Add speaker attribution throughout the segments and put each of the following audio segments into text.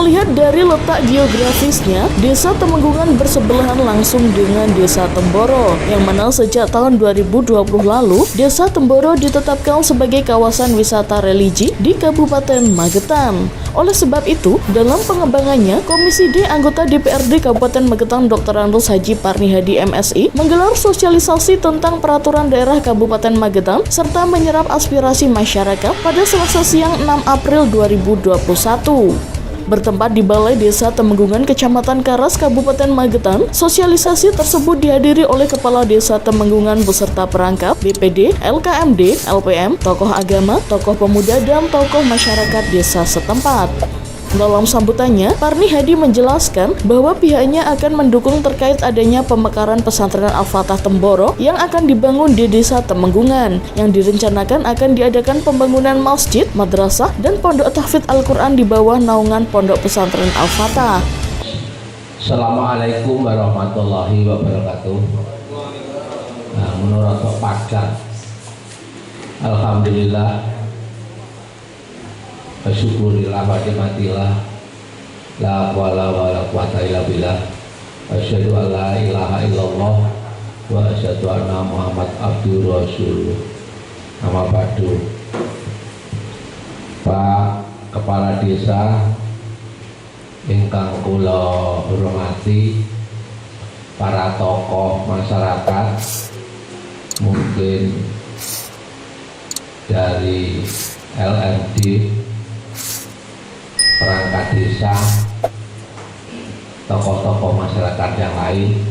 Speaker 1: melihat dari letak geografisnya, Desa Temenggungan bersebelahan langsung dengan Desa Temboro, yang mana sejak tahun 2020 lalu, Desa Temboro ditetapkan sebagai kawasan wisata religi di Kabupaten Magetan. Oleh sebab itu, dalam pengembangannya, Komisi D anggota DPRD Kabupaten Magetan Dr. Andos Haji Parni Hadi MSI menggelar sosialisasi tentang peraturan daerah Kabupaten Magetan serta menyerap aspirasi masyarakat pada Selasa siang 6 April 2021. Bertempat di Balai Desa Temenggungan Kecamatan Karas, Kabupaten Magetan, sosialisasi tersebut dihadiri oleh Kepala Desa Temenggungan beserta perangkap, BPD, LKMD, LPM, tokoh agama, tokoh pemuda, dan tokoh masyarakat desa setempat. Dalam sambutannya, Parni Hadi menjelaskan bahwa pihaknya akan mendukung terkait adanya pemekaran pesantren Al-Fatah Temboro yang akan dibangun di Desa Temenggungan, yang direncanakan akan diadakan pembangunan masjid, madrasah, dan pondok tahfidz Al-Quran di bawah naungan pondok pesantren Al-Fatah.
Speaker 2: Assalamualaikum warahmatullahi wabarakatuh. Nah, menurut Pak alhamdulillah, syukurillah wa nikmatillah, la wala wala quwata illa billah, asyhadu an la ilaha illallah wa asyhadu anna Muhammad abdur rasul. Nama badu. Pak Kepala Desa ingkang kula hormati, para tokoh masyarakat, mungkin dari LMD, perangkat desa, tokoh-tokoh masyarakat yang lain,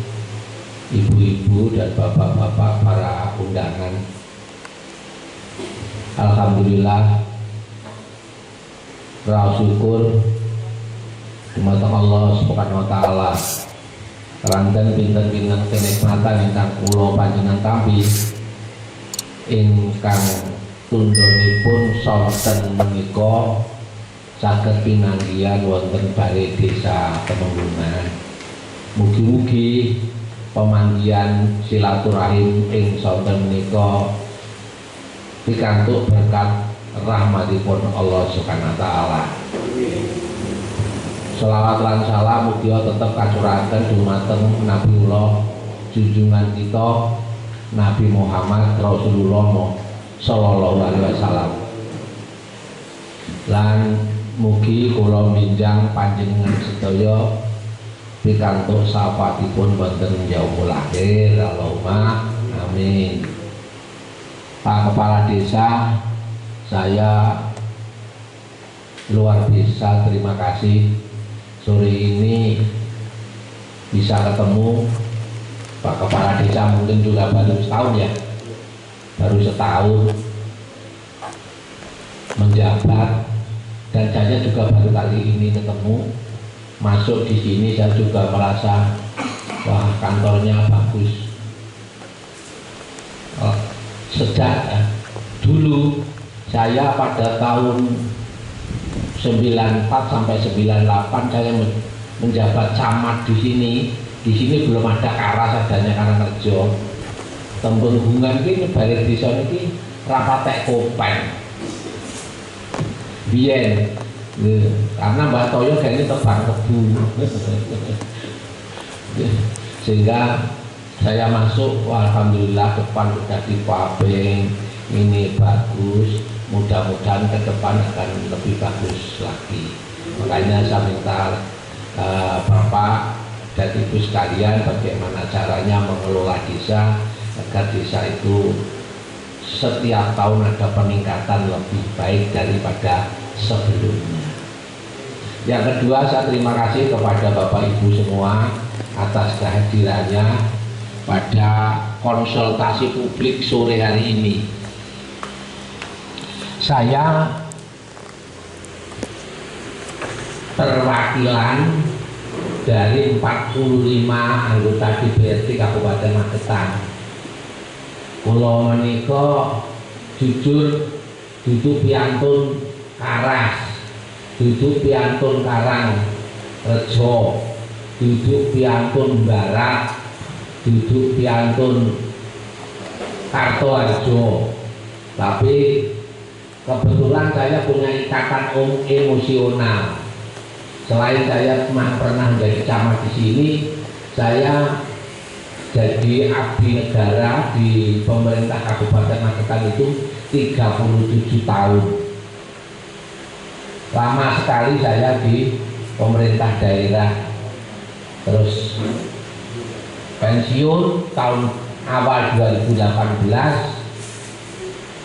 Speaker 2: ibu-ibu dan bapak-bapak para undangan. Alhamdulillah, rasa syukur dumateng Allah Subhanahu wa taala. Keranten pinten-pinten kenikmatan ingkang kula panjenengan tampi ingkang tundhonipun sonten menika saged pinanggihan wonten Balai Desa Temenggungan. Mugi-mugi pemanggihan silaturahim ing sonten menika pikantuk berkat rahmatipun Allah Subhanahu wa taala. Shalawat lan salam mugi tetep kacuraken dumateng Nabiullah junjungan kita Nabi Muhammad Rasulullah sallallahu alaihi wasallam. Lan mugi kula minjang panjenengan sedaya pikantuk syafaatipun wonten yaumul akhir. Allahumma amin. Pak Kepala Desa, saya luar biasa terima kasih sore ini bisa ketemu Pak Kepala Desa. Mungkin juga baru setahun ya, baru setahun menjabat, dan saya juga baru kali ini ketemu. Masuk di sini saya juga merasa wah, kantornya bagus. Sejak dulu saya pada tahun 94 sampai 98 saya menjabat camat di sini. Di sini belum ada Karas, adanya Karangrejo. Temenggungan ini Balai Desa ini rapatek kopeng biyen, karena Mbah Toyo kayaknya tebang kebu. Sehingga saya masuk, alhamdulillah depan sudah dipabing, ini bagus. Mudah-mudahan ke depan akan lebih bagus lagi. Makanya saya minta Bapak dan Ibu sekalian bagaimana caranya mengelola desa agar desa itu setiap tahun ada peningkatan lebih baik daripada sebelumnya. Yang kedua, saya terima kasih kepada Bapak Ibu semua atas kehadirannya pada konsultasi publik sore hari ini. Saya perwakilan dari 45 anggota DPRD Kabupaten Magetan. Kula menika jujur duduk piantun Karas, duduk piantun Karangrejo, duduk piantun Barat, duduk piantun Kartoharjo. Tapi kebetulan saya punya ikatan emosional Selain saya pernah menjadi camat di sini, saya jadi abdi negara di pemerintah Kabupaten Magetan itu 37 tahun. Lama sekali saya di pemerintah daerah. Terus pensiun tahun awal 2018.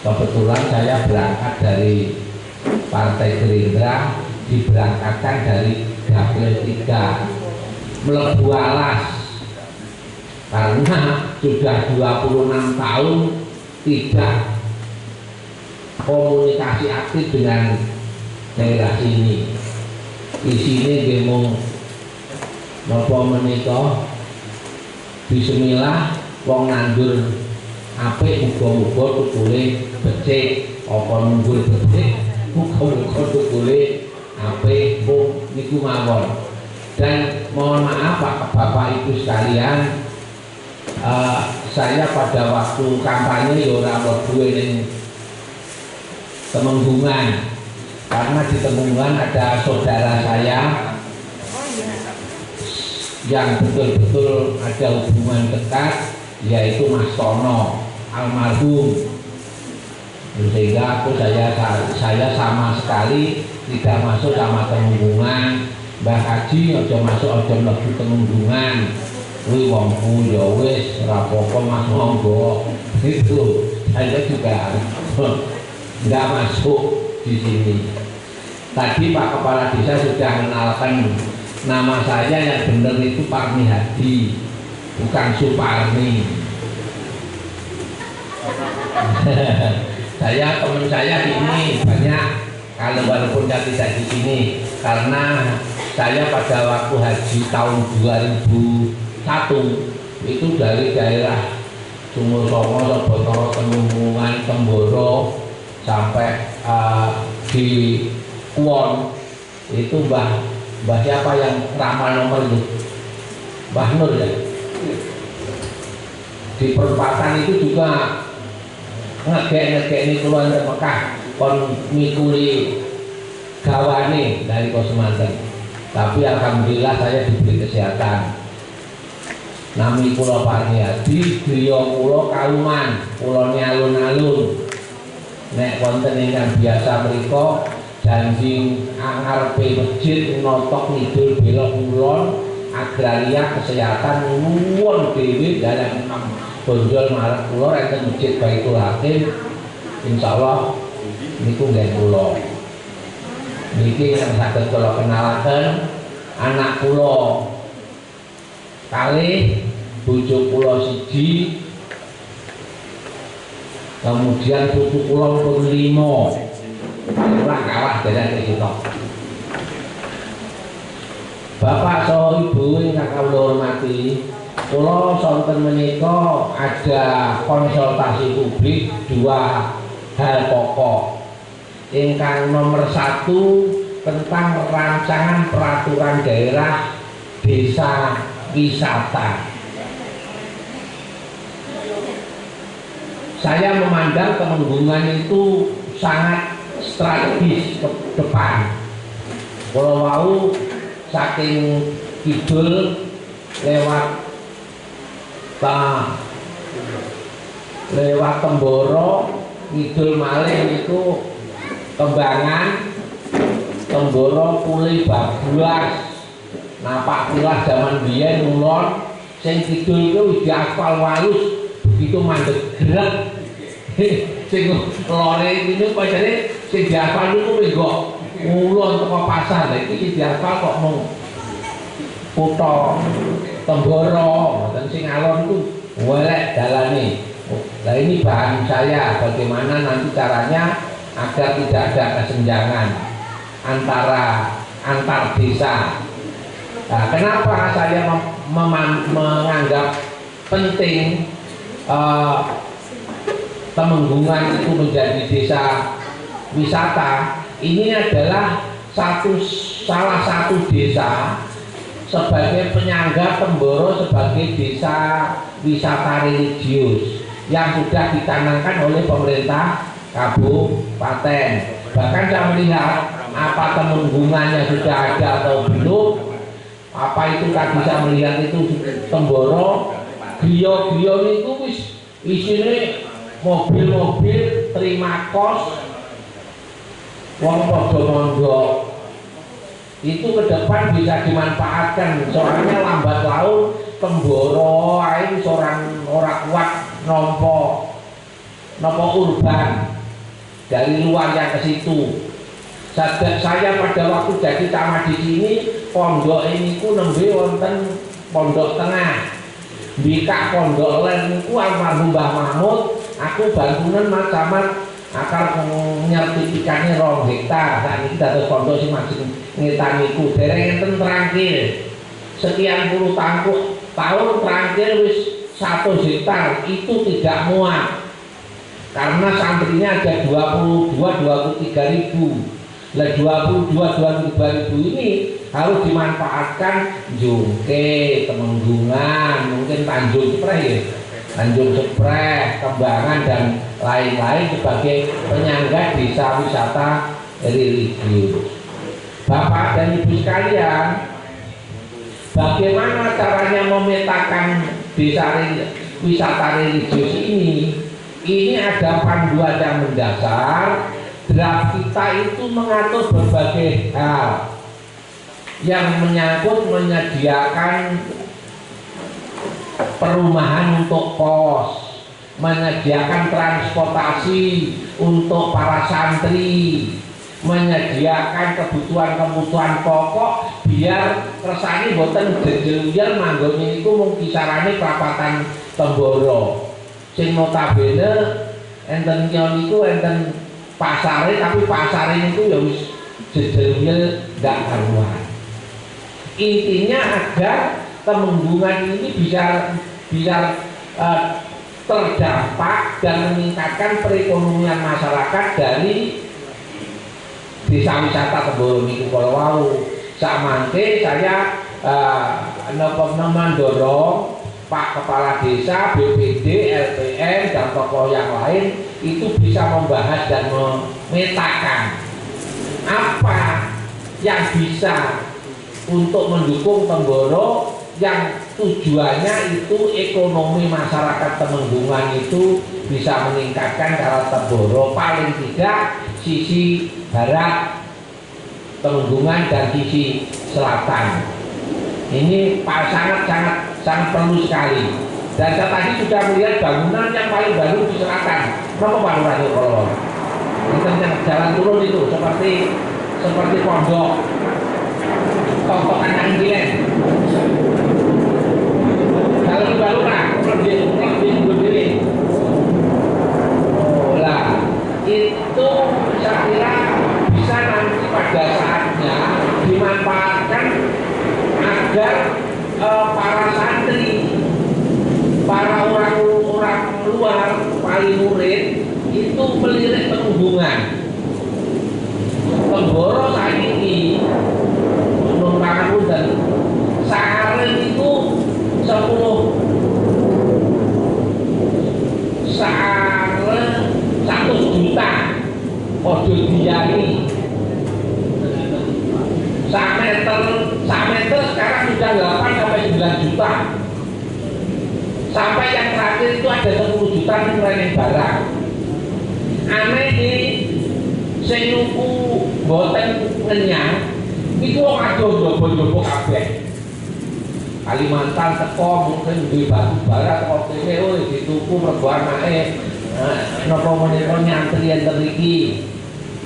Speaker 2: Kebetulan saya berangkat dari Partai Gerindra, diberangkatkan dari Dapil 3 melebu alas karena sudah 26 tahun tidak komunikasi aktif dengan daerah sini. Di sini demo napa menika bismillah wong nandur apik muga-muga tukule becik, apa nunggul becik muga-muga tukule apik niku mawon. Dan mohon maaf Bapak Ibu sekalian, saya pada waktu kampanye ya ora mlebu ning Temenggungan, karena di Temenggungan ada saudara saya yang betul-betul ada hubungan dekat, yaitu Mas Tono almarhum. Sehingga saya sama sekali tidak masuk sama Temenggungan. Mbah Haji aja masuk, aja mlebu Temenggungan, kuwi wongku ya wis ora apa-apa Mas, monggo. Itu saya juga nggak masuk di sini. Tadi Pak Kepala Desa sudah mengenalkan nama saya, yang benar itu Parmi Hadi, bukan Suparni. Teman saya di ini banyak, kalau walaupun saya tidak di sini, karena saya pada waktu haji tahun 2001 itu dari daerah Sumur Songo, Sobotoro, Temenggungan, Temboro sampai di Kuon itu Mbah siapa yang ramal nomor itu, Mbah Nur ya. Di perempatan itu juga ngegek ini keluar dari Mekah kon mikuli gawane dari Kosemanten. Tapi alhamdulillah saya diberi kesehatan. Nami kula Parmi Hadi, griya kula Kauman, kula alun-alun. Nek wonten ingkang biasa mriku janji ngarepe masjid notok ngidul belok kulon, agraria kesehatan nuwun dhewe dalam bonjol marang kula enten masjid Baitul Hakim. Insyaallah niku nggih kula. Niki yang saged kula kenalaken anak kula kalih, bojo kula siji, kemudian putu kula pun 5. Ora kalah dari kita. Bapak saha Ibu ingkang kula hormati, kula sonten menika ada konsultasi publik 2 hal pokok. Ingkang nomor 1 tentang rancangan peraturan daerah desa wisata. Saya memandang Temenggungan itu sangat strategis ke depan. Kalau mau saking kidul lewat Temboro, ngidul malih itu Kembangan, Temboro, Puli, Babulas, Napak Tilas zaman biyen ngulon, sing kidul itu diaspal walus, begitu mandek gerak. Sing lore ini pacare sing diaspal itu menggo ngulon teko pasar. Lah iki sing diaspal kok mung kutha Temboro, mboten sing alon itu welek dalane. Nah ini bahan saya, bagaimana nanti caranya agar tidak ada kesenjangan antar desa. Nah, kenapa saya menganggap penting Temenggungan itu menjadi desa wisata? Ini adalah salah satu desa sebagai penyangga Temboro sebagai desa wisata religius yang sudah dicanangkan oleh pemerintah kabupaten. Bahkan saya melihat apa temenggungannya sudah ada atau belum, apa itu tadi saya melihat itu Temboro, griya-griya itu wis isine mobil-mobil terima kos wong padha mondok. Itu ke depan bisa dimanfaatkan, soalnya lambat laun Temboro ae seorang ora kuat nopo urban dari luar yang ke situ. Saya pada waktu jadi camat di sini, pondok ini ku nembe wonten pondok tengah. Bika pondok lain ku almarhum Mbah Mahmud, aku bantunan Mas Camat akar menyertifikatnya 2 hektar. Saat ini dados pondok sing masih ngetaniku dereng enten terakhir. Sekian puluh tahun terakhir wis 1 hektar itu tidak muat. Karena santrinya ada 23 ribu. Lah 23 ribu ini harus dimanfaatkan Jungke, Temenggungan, mungkin Tanjung Sepreh ya, Tanjung Sepreh, Kembangan dan lain-lain sebagai penyangga desa wisata religius. Bapak dan Ibu sekalian, bagaimana caranya memetakan desa wisata religius ini? Ini ada panduan yang mendasar. Draft kita itu mengatur berbagai hal yang menyangkut menyediakan perumahan untuk kos, menyediakan transportasi untuk para santri, menyediakan kebutuhan-kebutuhan pokok biar kersane boten jejeluyer manggone iku mung kisarane Prapatan Temboro. Sing notabene enten niku enten pasare, tapi pasare itu ya wis jejeluyer ndak karuan. Intinya agar Temenggungan ini bisa terdampak dan meningkatkan perekonomian masyarakat dari desa wisata Temboro niku kala wau. Sakmangke saya mendorong Pak Kepala Desa, BPD, LPM, dan tokoh yang lain itu bisa membahas dan memetakan apa yang bisa untuk mendukung Temboro yang tujuannya itu ekonomi masyarakat Temenggungan itu bisa meningkatkan karena Temboro paling tidak sisi barat Temenggungan dan sisi selatan. Ini sangat perlu sekali. Dan saya tadi sudah melihat bangunan yang paling baru di selatan. Berapa bangunan itu kalau jalan turun itu seperti pondok toko kandang gilen. Jalan baru lah, berdiri. Oh lah, itu saya kira bisa nanti pada saatnya dimanfaatkan agar para santri, para orang-orang luar, wali murid itu melirik Temenggungan. Temboro saat ini menurunkan dan sehari itu 1 juta kode diani. Sameter sekarang sudah 8 sampai 9 juta. Sampai yang terakhir itu ada 10 juta yang barang. Aneh di sing nuku boten ngenyang itu wong adoh njobo-njobo kabeh. Kalimantan teko mungkin di batu bara teko kene dituku mergo anake napa menika nyantri enten iki.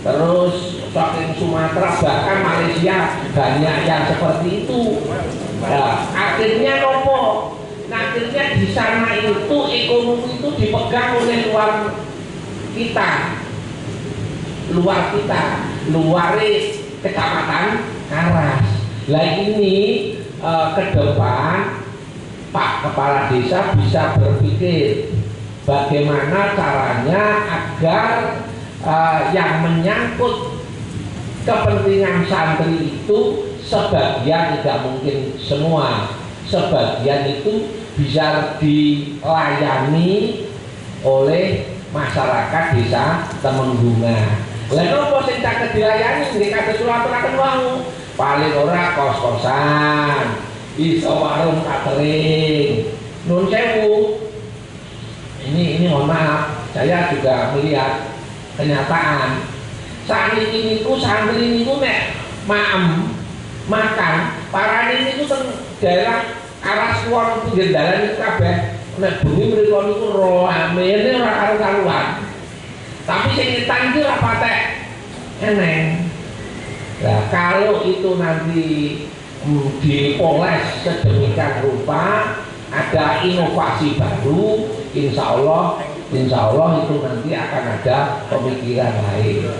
Speaker 2: Terus saking Sumatera bahkan Malaysia banyak yang seperti itu. Nah, akhirnya nopo? Akhirnya di sana itu ekonomi itu dipegang oleh luar kita, luar kecamatan Karas. Lah ini ke depan Pak Kepala Desa bisa berpikir bagaimana caranya agar yang menyangkut kepentingan santri itu sebagian, tidak mungkin semua, sebagian itu bisa dilayani oleh masyarakat desa Temenggungan. Lah nopo sing saged dilayani nggih kados kula aturaken wau. Paling ora kos-kosan, iso warung catering. Nun sewu. Ini mohon maaf, saya juga melihat kenyataan. Saat ini niku santri niku nek makan, para niku teng daerah arah Suwon pinggir dalan niku kabeh nek bengi mriku niku ramene ora karu-karuan. Tapi sing nyetan iki ora patek eneng. Nah, kalau itu nanti dipoles sedemikian rupa, ada inovasi baru, insya Allah itu nanti akan ada pemikiran lain.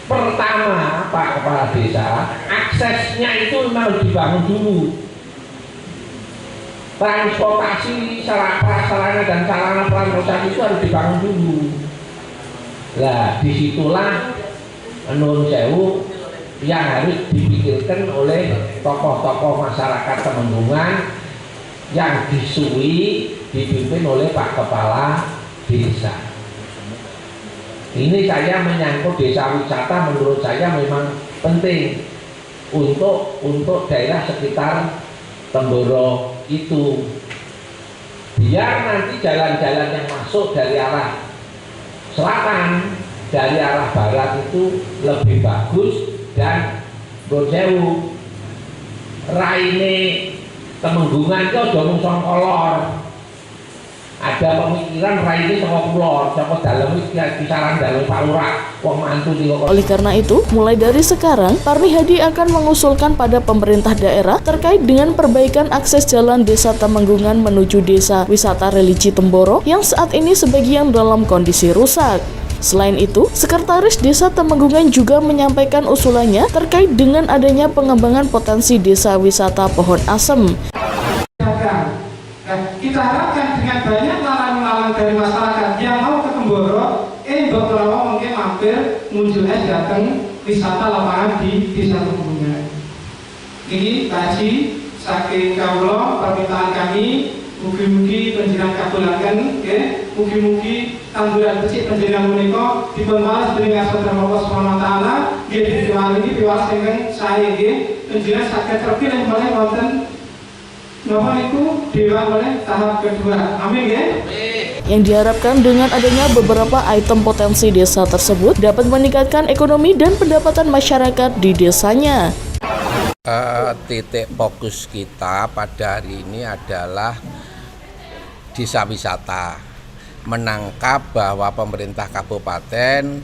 Speaker 2: Pertama, Pak Kepala Desa, aksesnya itu memang dibangun dulu. Transportasi, sarana dan sarana transportasi itu harus dibangun dulu. Nah, disitulah Nun Sewu yang harus dipikirkan oleh tokoh-tokoh masyarakat Temenggungan yang dipimpin oleh Pak Kepala Desa. Ini saya menyangkut desa wisata, menurut saya memang penting untuk daerah sekitar Temboro itu, biar nanti jalan-jalan yang masuk dari arah selatan, dari arah barat itu lebih bagus. Dan Gojewu raine Temenggungan itu udah mung kolor. Ada pemikiran raine saka kulon, saka dalem kisaran dalem Pak Lurah, wong mantu di kok.
Speaker 1: Oleh karena itu, mulai dari sekarang, Parmi Hadi akan mengusulkan pada pemerintah daerah terkait dengan perbaikan akses jalan Desa Temenggungan menuju Desa Wisata Religi Temboro yang saat ini sebagian dalam kondisi rusak. Selain itu, Sekretaris Desa Temenggungan juga menyampaikan usulannya terkait dengan adanya pengembangan potensi desa wisata pohon asem.
Speaker 3: Kita harapkan dengan banyak lalang-lalang dari masyarakat yang mau ke Temboro, Mbok mungkin mampir muncul datang wisata lapangan di Desa Temenggungan. Ini kaji saking kawula permintaan kami. Mugi-mugi panjenengan kabulaken, nggih. Mugi-mugi tanduran becik panjenengan menika dipun waras dening asma Allah Subhanahu wa taala, nggih diparingi piwales ingkang sae nggih. Panjenengan saged terpilih malih wonten napa niku dewan oleh tahap kedua. Amin nggih.
Speaker 1: Yang diharapkan dengan adanya beberapa item potensi desa tersebut dapat meningkatkan ekonomi dan pendapatan masyarakat di desanya.
Speaker 4: Titik fokus kita pada hari ini adalah desa wisata, menangkap bahwa pemerintah Kabupaten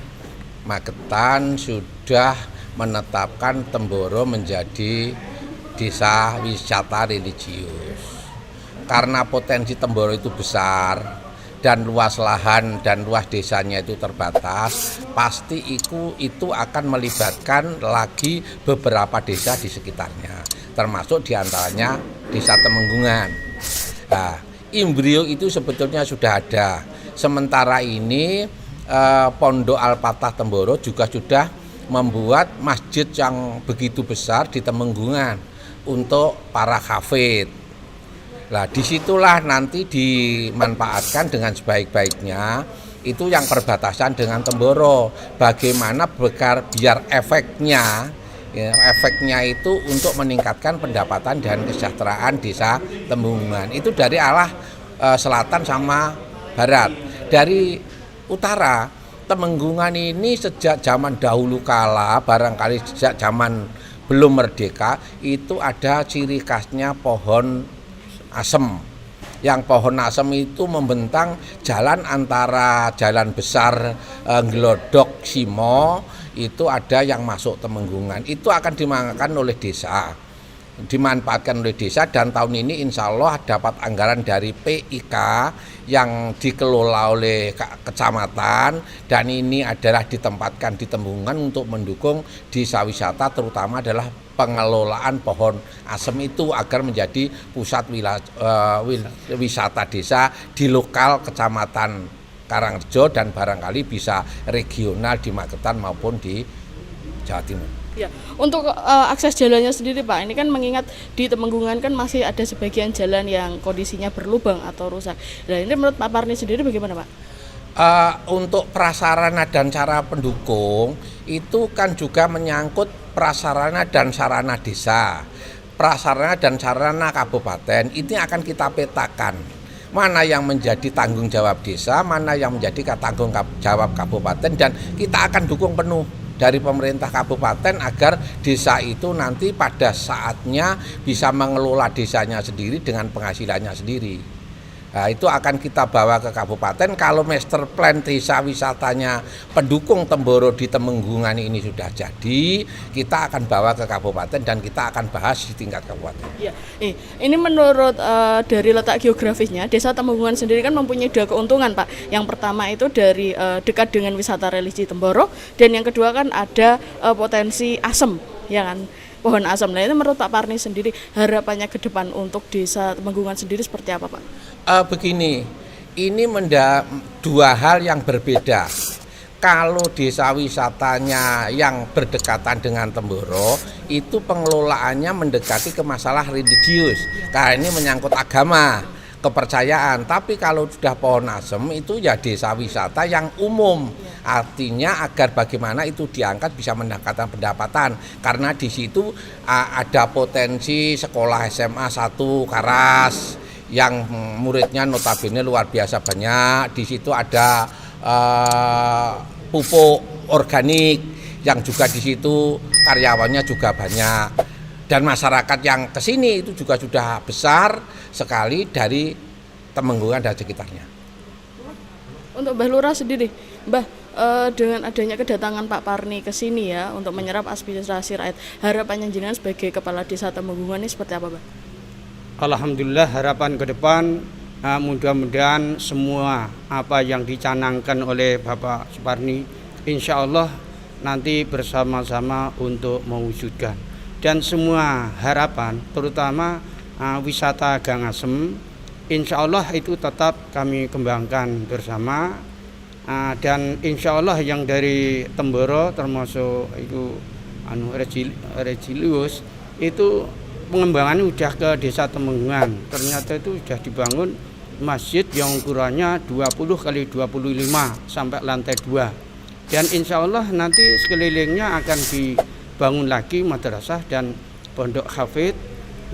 Speaker 4: Magetan sudah menetapkan Temboro menjadi desa wisata religius. Karena potensi Temboro itu besar dan luas lahan dan luas desanya itu terbatas, pasti itu akan melibatkan lagi beberapa desa di sekitarnya, termasuk diantaranya Desa Temenggungan. Nah, embrio itu sebetulnya sudah ada. Sementara ini Pondok Al-Fatah Temboro juga sudah membuat masjid yang begitu besar di Temenggungan untuk para hafid. Nah, disitulah nanti dimanfaatkan dengan sebaik-baiknya itu yang perbatasan dengan Temboro. Bagaimana biar efeknya itu untuk meningkatkan pendapatan dan kesejahteraan desa Temenggungan. Itu dari arah selatan sama barat. Dari utara, Temenggungan ini sejak zaman dahulu kala, barangkali sejak zaman belum merdeka, itu ada ciri khasnya pohon asem. Yang pohon asem itu membentang jalan antara jalan besar Glodok Simo, itu ada yang masuk Temenggungan. Itu akan dimanfaatkan oleh desa, dan tahun ini insya Allah dapat anggaran dari PIK yang dikelola oleh kecamatan, dan ini adalah ditempatkan di Temenggungan untuk mendukung desa wisata, terutama adalah pengelolaan pohon asem itu agar menjadi pusat wisata desa di lokal kecamatan Karangrejo dan barangkali bisa regional di Magetan maupun di Jawa Timur.
Speaker 5: Ya, untuk akses jalannya sendiri Pak, ini kan mengingat di Temenggungan kan masih ada sebagian jalan yang kondisinya berlubang atau rusak. Nah, ini menurut Pak Parni sendiri bagaimana Pak?
Speaker 4: Untuk prasarana dan cara pendukung itu kan juga menyangkut prasarana dan sarana desa, prasarana dan sarana kabupaten. Ini akan kita petakan mana yang menjadi tanggung jawab desa, mana yang menjadi tanggung jawab kabupaten, dan kita akan dukung penuh dari pemerintah kabupaten agar desa itu nanti pada saatnya bisa mengelola desanya sendiri dengan penghasilannya sendiri. Nah, itu akan kita bawa ke kabupaten. Kalau master plan desa wisatanya pendukung Temboro di Temenggungan ini sudah jadi, kita akan bawa ke kabupaten dan kita akan bahas di tingkat kabupaten.
Speaker 5: Ya, ini menurut dari letak geografisnya, Desa Temenggungan sendiri kan mempunyai dua keuntungan, Pak. Yang pertama itu dari dekat dengan wisata religi Temboro, dan yang kedua kan ada potensi asem, ya kan, pohon asem. Nah, itu menurut Pak Parni sendiri harapannya ke depan untuk Desa Temenggungan sendiri seperti apa, Pak?
Speaker 4: Begini, ini dua hal yang berbeda. Kalau desa wisatanya yang berdekatan dengan Temboro, itu pengelolaannya mendekati ke masalah religius, karena ini menyangkut agama, kepercayaan. Tapi kalau sudah pohon asem itu ya desa wisata yang umum, artinya agar bagaimana itu diangkat bisa mendapatkan pendapatan, karena di situ ada potensi sekolah SMA 1 Karas yang muridnya notabene luar biasa banyak. Di situ ada pupuk organik yang juga di situ karyawannya juga banyak, dan masyarakat yang kesini itu juga sudah besar sekali dari Temenggungan dan sekitarnya.
Speaker 5: Untuk Mbah Lurah sendiri, Mbah, dengan adanya kedatangan Pak Parni ke sini ya untuk menyerap aspirasi rakyat, harapannya jenengan sebagai kepala desa Temenggungan ini seperti apa, Mbah?
Speaker 6: Alhamdulillah, harapan ke depan mudah-mudahan semua apa yang dicanangkan oleh Bapak Suparni insya Allah nanti bersama-sama untuk mewujudkan. Dan semua harapan terutama wisata Gang Asem insya Allah itu tetap kami kembangkan bersama, dan insya Allah yang dari Temboro termasuk itu Regilius itu pengembangannya sudah ke Desa Temenggungan. Ternyata itu sudah dibangun masjid yang ukurannya 20 kali 25 sampai lantai 2. Dan insya Allah nanti sekelilingnya akan dibangun lagi madrasah dan pondok hafid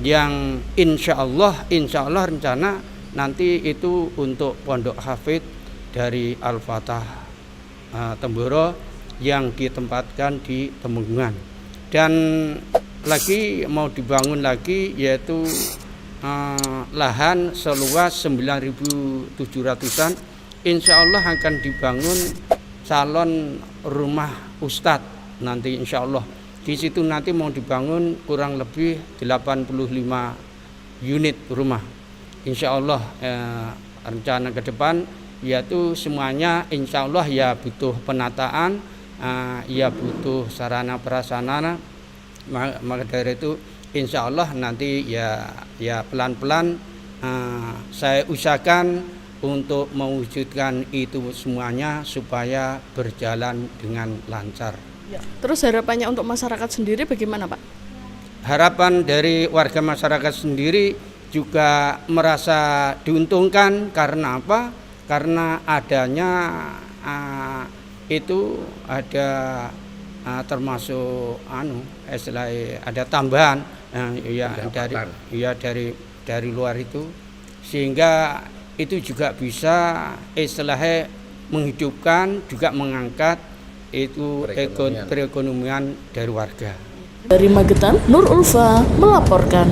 Speaker 6: yang insya Allah rencana nanti itu untuk pondok hafid dari Al-Fatah Temboro yang ditempatkan di Temenggungan. Dan lagi mau dibangun lagi yaitu lahan seluas 9.700-an insya Allah akan dibangun salon rumah Ustadz nanti insya Allah. Di situ nanti mau dibangun kurang lebih 85 unit rumah insya Allah. Rencana ke depan yaitu semuanya insya Allah ya butuh penataan, ya butuh sarana prasarana. Maka dari itu insya Allah nanti ya pelan-pelan saya usahakan untuk mewujudkan itu semuanya supaya berjalan dengan lancar.
Speaker 5: Ya. Terus harapannya untuk masyarakat sendiri bagaimana, Pak?
Speaker 6: Harapan dari warga masyarakat sendiri juga merasa diuntungkan karena apa? Karena adanya itu ada termasuk ada tambahan dari luar itu, sehingga itu juga bisa menghidupkan juga mengangkat itu perekonomian dari warga.
Speaker 1: Dari Magetan, Nur Ulfa melaporkan.